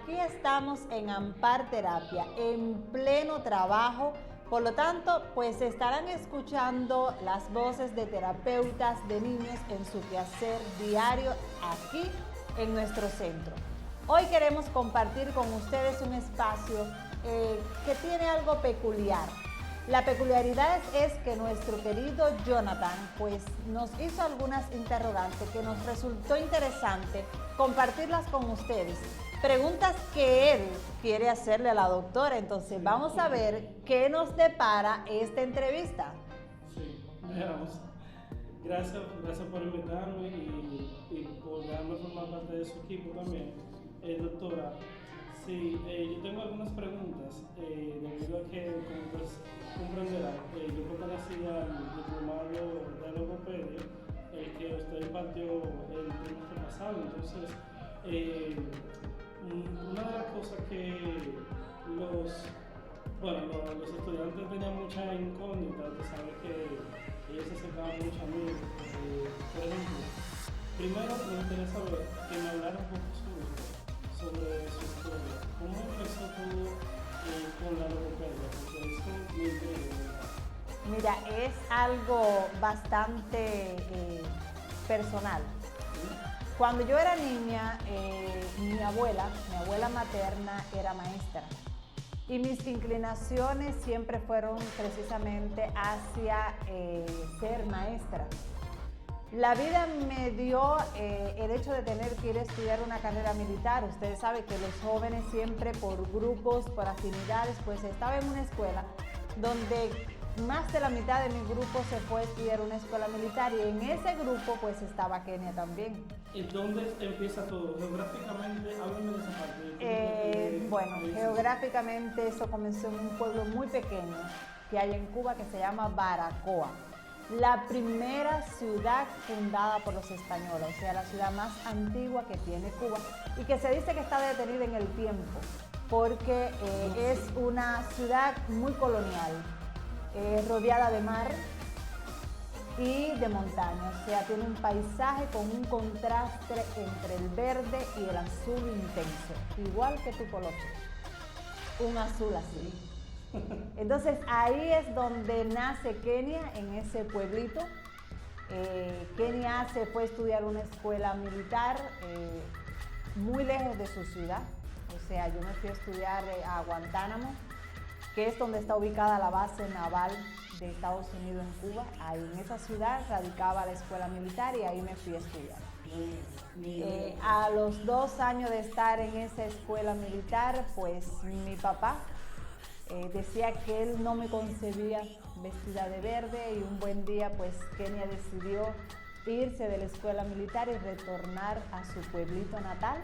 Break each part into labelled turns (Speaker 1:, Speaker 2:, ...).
Speaker 1: aquí estamos en Ampar Terapia, en pleno trabajo. Por lo tanto, pues estarán escuchando las voces de terapeutas de niños en su quehacer diario aquí en nuestro centro. Hoy queremos compartir con ustedes un espacio que tiene algo peculiar. La peculiaridad es que nuestro querido Jonathan pues nos hizo algunas interrogantes que nos resultó interesante compartirlas con ustedes. Preguntas que él quiere hacerle a la doctora, entonces vamos a ver qué nos depara esta entrevista.
Speaker 2: Sí, veamos. Gracias por invitarme y por darme formar parte de su equipo también. Doctora, sí, yo tengo algunas preguntas debido a que, como pues comprenderá, yo pertenecí al diplomado de logopedia, el que usted impartió el trimestre pasado. Entonces, una de las cosas que los estudiantes tenían mucha incógnita, de saber que ellos se acercaban mucho a mí. Por ejemplo, primero me interesa saber que me hablara un poco sobre su historia. ¿Cómo empezó todo con la logopedia? Porque eso me interesa.
Speaker 1: Mira, es algo bastante personal. Cuando yo era niña, mi abuela materna era maestra y mis inclinaciones siempre fueron precisamente hacia ser maestra. La vida me dio el hecho de tener que ir a estudiar una carrera militar. Ustedes saben que los jóvenes siempre por grupos, por afinidades, pues estaba en una escuela donde más de la mitad de mi grupo se fue a estudiar una escuela militar y en ese grupo pues estaba Kenia también.
Speaker 2: ¿Y dónde empieza todo? Geográficamente, háblame de esa parte.
Speaker 1: Bueno, geográficamente eso comenzó en un pueblo muy pequeño que hay en Cuba que se llama Baracoa. La primera ciudad fundada por los españoles, o sea, la ciudad más antigua que tiene Cuba y que se dice que está detenida en el tiempo porque es una ciudad muy colonial. Rodeada de mar y de montaña, o sea, tiene un paisaje con un contraste entre el verde y el azul intenso, igual que tu colocho, un azul así. Entonces ahí es donde nace Kenia, en ese pueblito. Kenia se fue a estudiar una escuela militar muy lejos de su ciudad, o sea, yo me fui a estudiar a Guantánamo, que es donde está ubicada la base naval de Estados Unidos en Cuba. Ahí en esa ciudad radicaba la escuela militar y ahí me fui a estudiar. A los 2 años de estar en esa escuela militar, pues mi papá decía que él no me concebía vestida de verde y un buen día pues Kenia decidió irse de la escuela militar y retornar a su pueblito natal.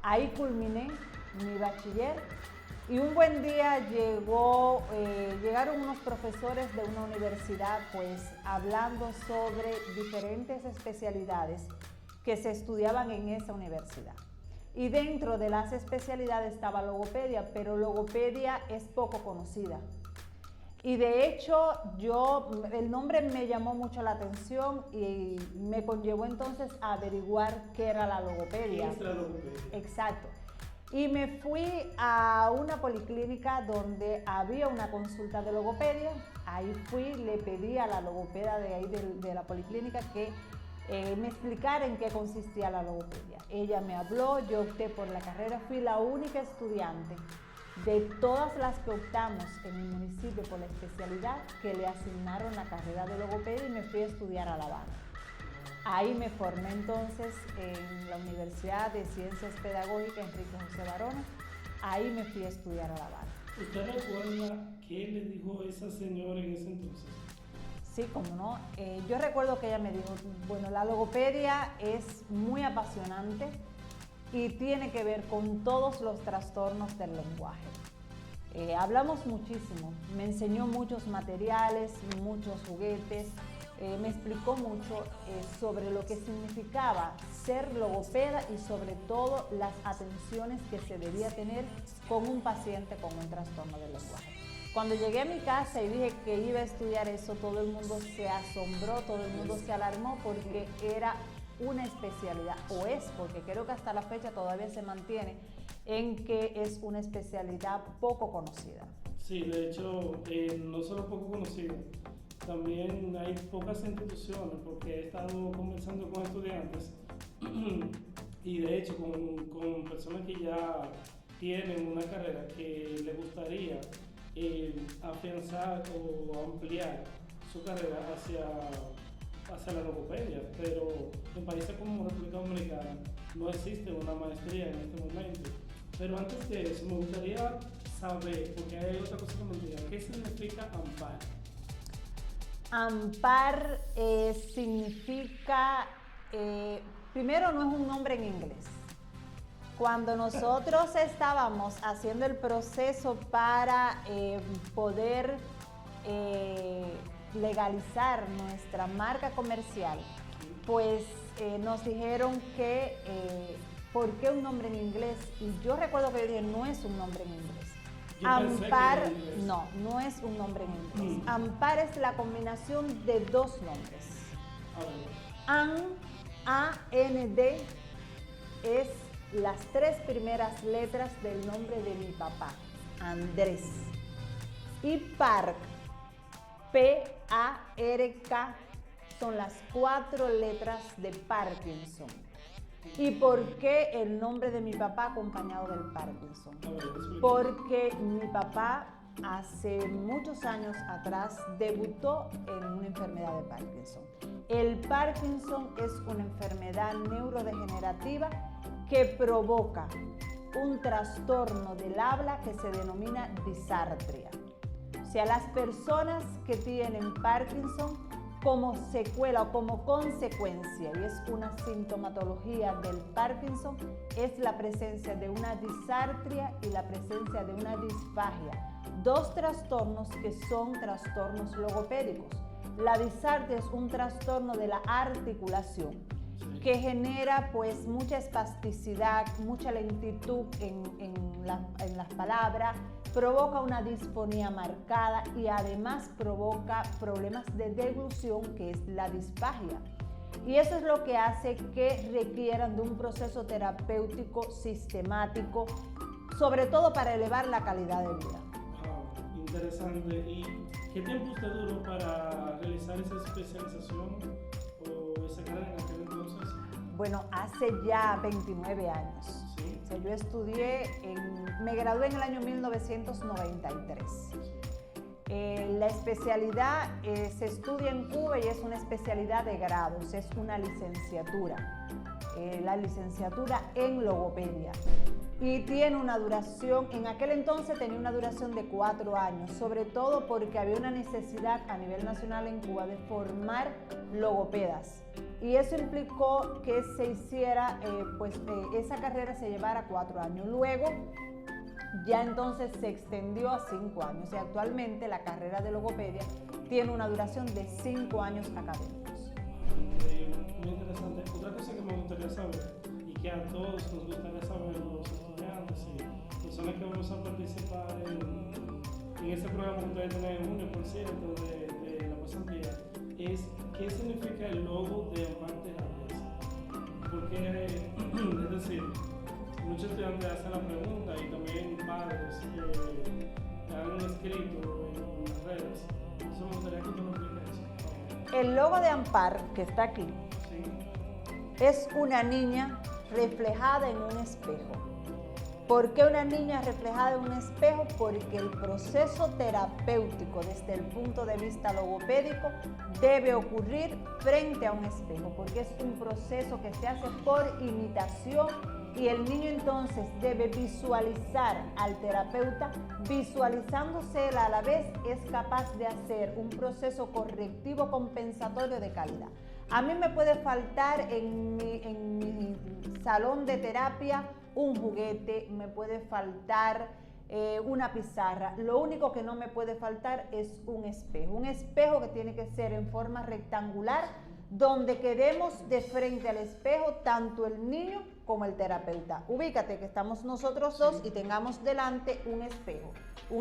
Speaker 1: Ahí culminé mi bachiller. Y un buen día llegaron unos profesores de una universidad pues hablando sobre diferentes especialidades que se estudiaban en esa universidad. Y dentro de las especialidades estaba logopedia, pero logopedia es poco conocida. Y de hecho el nombre me llamó mucho la atención y me conllevó entonces a averiguar qué era la logopedia.
Speaker 2: ¿Qué es la logopedia?
Speaker 1: Exacto. Y me fui a una policlínica donde había una consulta de logopedia. Ahí fui, le pedí a la logopeda de ahí de la policlínica que me explicara en qué consistía la logopedia. Ella me habló, yo opté por la carrera, fui la única estudiante de todas las que optamos en el municipio por la especialidad que le asignaron la carrera de logopedia y me fui a estudiar a La Habana. Ahí me formé entonces en la Universidad de Ciencias Pedagógicas Enrique José Barona. Ahí me fui a estudiar a La Habana.
Speaker 2: ¿Usted recuerda qué le dijo esa señora en ese entonces?
Speaker 1: Sí, cómo no. Yo recuerdo que ella me dijo, bueno, la logopedia es muy apasionante y tiene que ver con todos los trastornos del lenguaje. Hablamos muchísimo, me enseñó muchos materiales, muchos juguetes, me explicó mucho sobre lo que significaba ser logopeda y sobre todo las atenciones que se debía tener con un paciente con un trastorno del lenguaje. Cuando llegué a mi casa y dije que iba a estudiar eso, todo el mundo se asombró, todo el mundo se alarmó porque era una especialidad, o es, porque creo que hasta la fecha todavía se mantiene, en que es una especialidad poco conocida.
Speaker 2: Sí, de hecho, no solo poco conocida, también hay pocas instituciones, porque he estado conversando con estudiantes y de hecho con personas que ya tienen una carrera que les gustaría afianzar o ampliar su carrera hacia la logopedia, pero en países como República Dominicana no existe una maestría en este momento. Pero antes de eso, me gustaría saber, porque hay otra cosa que me diga, ¿qué significa AMPAR?
Speaker 1: AMPAR significa, primero, no es un nombre en inglés. Cuando nosotros estábamos haciendo el proceso para poder legalizar nuestra marca comercial, pues nos dijeron que ¿por qué un nombre en inglés? Y yo recuerdo que yo dije, no es un nombre en inglés. AMPAR, no es un nombre en inglés. AMPAR es la combinación de dos nombres. A-N-D es las tres primeras letras del nombre de mi papá, Andrés. Y PARC, P-A-R-K, son las cuatro letras de Parkinson. ¿Y por qué el nombre de mi papá acompañado del Parkinson? Porque mi papá hace muchos años atrás debutó en una enfermedad de Parkinson. El Parkinson es una enfermedad neurodegenerativa que provoca un trastorno del habla que se denomina disartria. O sea, las personas que tienen Parkinson, como secuela o como consecuencia, y es una sintomatología del Parkinson, es la presencia de una disartria y la presencia de una disfagia, dos trastornos que son trastornos logopédicos. La disartria es un trastorno de la articulación que genera pues mucha espasticidad, mucha lentitud en las palabras, provoca una disfonía marcada y además provoca problemas de deglución, que es la disfagia. Y eso es lo que hace que requieran de un proceso terapéutico sistemático, sobre todo para elevar la calidad de vida.
Speaker 2: Wow, interesante. ¿Y qué tiempo usted duró para realizar esa especialización o esa carrera en aquel entonces?
Speaker 1: Bueno, hace ya 29 años.
Speaker 2: Sí.
Speaker 1: O sea, yo estudié, me gradué en el año 1993. La especialidad se estudia en Cuba y es una especialidad de grados, es una licenciatura. La licenciatura en logopedia. Y tiene una duración, en aquel entonces tenía una duración de 4 años, sobre todo porque había una necesidad a nivel nacional en Cuba de formar logopedas. Y eso implicó que se hiciera, esa carrera se llevara 4 años. Luego, ya entonces se extendió a 5 años y actualmente la carrera de logopedia tiene una duración de 5 años académicos.
Speaker 2: Increíble, muy interesante. Otra cosa que me gustaría saber y que a todos nos gustaría saber, los estudiantes y personas que vamos a participar en este programa que ustedes tienen en junio, por cierto, de la pasantía, es qué significa el logo de AMPAR Terapias. Porque, es decir, muchos estudiantes hacen la pregunta y también padres han escrito en las redes. Eso me gustaría que tú nos expliques.
Speaker 1: El logo de AMPAR, que está aquí,
Speaker 2: Sí.
Speaker 1: es una niña reflejada en un espejo. ¿Por qué una niña reflejada en un espejo? Porque el proceso terapéutico desde el punto de vista logopédico debe ocurrir frente a un espejo, porque es un proceso que se hace por imitación y el niño entonces debe visualizar al terapeuta, visualizándose él a la vez es capaz de hacer un proceso correctivo compensatorio de calidad. A mí me puede faltar en mi salón de terapia un juguete, me puede faltar una pizarra. Lo único que no me puede faltar es un espejo que tiene que ser en forma rectangular, donde quedemos de frente al espejo tanto el niño como el terapeuta. Ubícate que estamos nosotros dos y tengamos delante un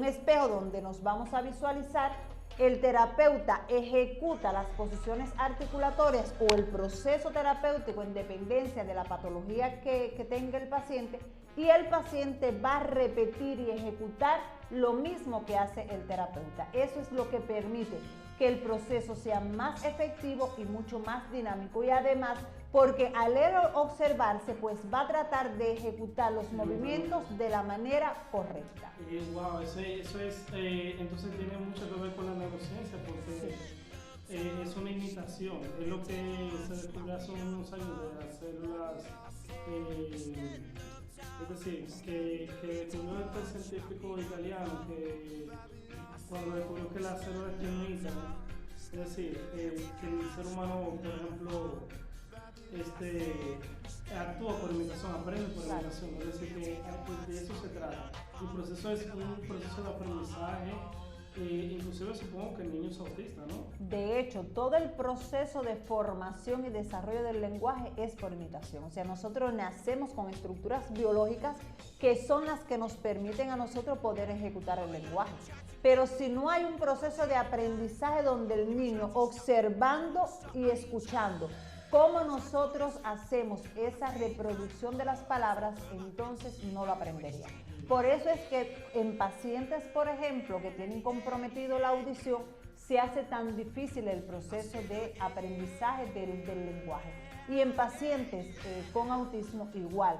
Speaker 1: espejo donde nos vamos a visualizar el terapeuta ejecuta las posiciones articulatorias o el proceso terapéutico en dependencia de la patología que tenga el paciente, y el paciente va a repetir y ejecutar lo mismo que hace el terapeuta. Eso es lo que permite que el proceso sea más efectivo y mucho más dinámico, y además porque al él observarse pues va a tratar de ejecutar los movimientos de la manera correcta.
Speaker 2: Wow, eso es, entonces tiene mucho que ver con la neurociencia, porque es una imitación, es lo que se descubrió hace unos años de las células, es decir, que descubrió este científico italiano que cuando descubrió que las células que imitan, es decir, que el ser humano, por ejemplo, actúa por imitación, aprende por imitación, es decir, que de eso se trata. El proceso es un proceso de aprendizaje, inclusive supongo que el niño es autista, ¿no?
Speaker 1: De hecho, todo el proceso de formación y desarrollo del lenguaje es por imitación. O sea, nosotros nacemos con estructuras biológicas que son las que nos permiten a nosotros poder ejecutar el lenguaje. Pero si no hay un proceso de aprendizaje donde el niño, observando y escuchando cómo nosotros hacemos esa reproducción de las palabras, entonces no lo aprendería. Por eso es que en pacientes, por ejemplo, que tienen comprometido la audición, se hace tan difícil el proceso de aprendizaje del lenguaje. Y en pacientes con autismo igual.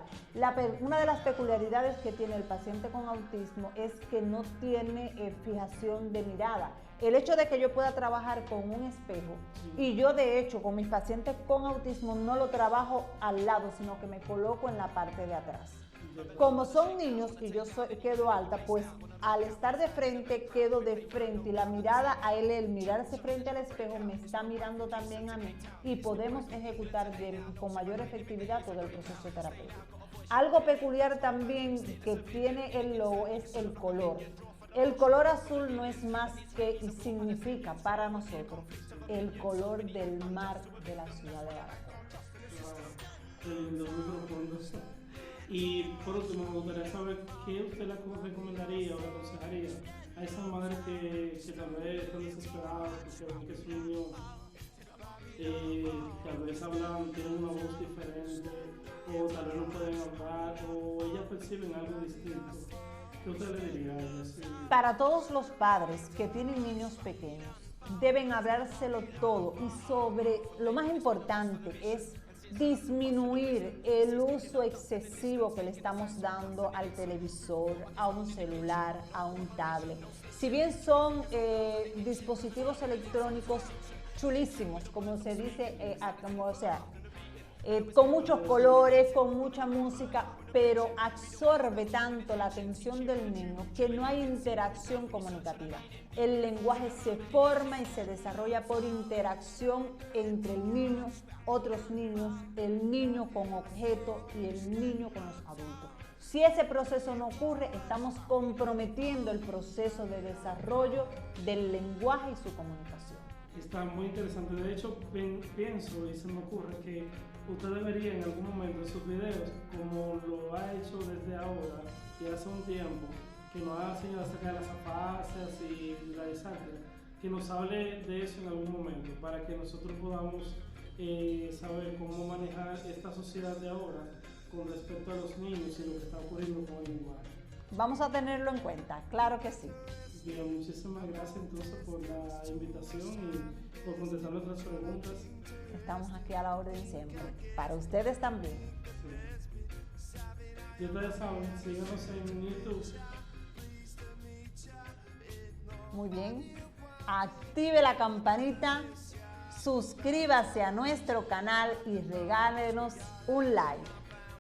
Speaker 1: Una de las peculiaridades que tiene el paciente con autismo es que no tiene fijación de mirada. El hecho de que yo pueda trabajar con un espejo, y yo de hecho con mis pacientes con autismo no lo trabajo al lado, sino que me coloco en la parte de atrás. Como son niños y yo quedo alta, pues al estar de frente, quedo de frente, y la mirada a él, el mirarse frente al espejo, me está mirando también a mí, y podemos ejecutar con mayor efectividad todo el proceso terapéutico. Algo peculiar también que tiene el logo es el color. El color azul no es más que, y significa para nosotros, el color del mar de la ciudad de Barranquilla.
Speaker 2: Y por último, me gustaría saber qué usted le recomendaría o le aconsejaría a esas madres que tal vez están desesperadas porque ven que su niño tal vez tienen una voz diferente, o tal vez no pueden hablar, o ellas perciben algo distinto. ¿Qué usted le diría a ellas?
Speaker 1: Para todos los padres que tienen niños pequeños, deben hablárselo todo, y sobre lo más importante es disminuir el uso excesivo que le estamos dando al televisor, a un celular, a un tablet. Si bien son dispositivos electrónicos chulísimos, como se dice, con muchos colores, con mucha música, pero absorbe tanto la atención del niño que no hay interacción comunicativa. El lenguaje se forma y se desarrolla por interacción entre el niño, otros niños, el niño con objeto y el niño con los adultos. Si ese proceso no ocurre, estamos comprometiendo el proceso de desarrollo del lenguaje y su comunicación.
Speaker 2: Está muy interesante. De hecho, pienso y se me ocurre que usted debería en algún momento en sus videos, como lo ha hecho desde ahora y hace un tiempo, que nos ha enseñado acerca de las afasias y la disácrea, que nos hable de eso en algún momento, para que nosotros podamos saber cómo manejar esta sociedad de ahora con respecto a los niños y lo que está ocurriendo con el lenguaje.
Speaker 1: Vamos a tenerlo en cuenta, claro que sí.
Speaker 2: Bien, muchísimas gracias entonces por la invitación y por contestar nuestras preguntas.
Speaker 1: Estamos aquí a la orden siempre, para ustedes también.
Speaker 2: Sí. Y ustedes saben, síganos en YouTube.
Speaker 1: Muy bien, active la campanita, suscríbase a nuestro canal y regálenos un like.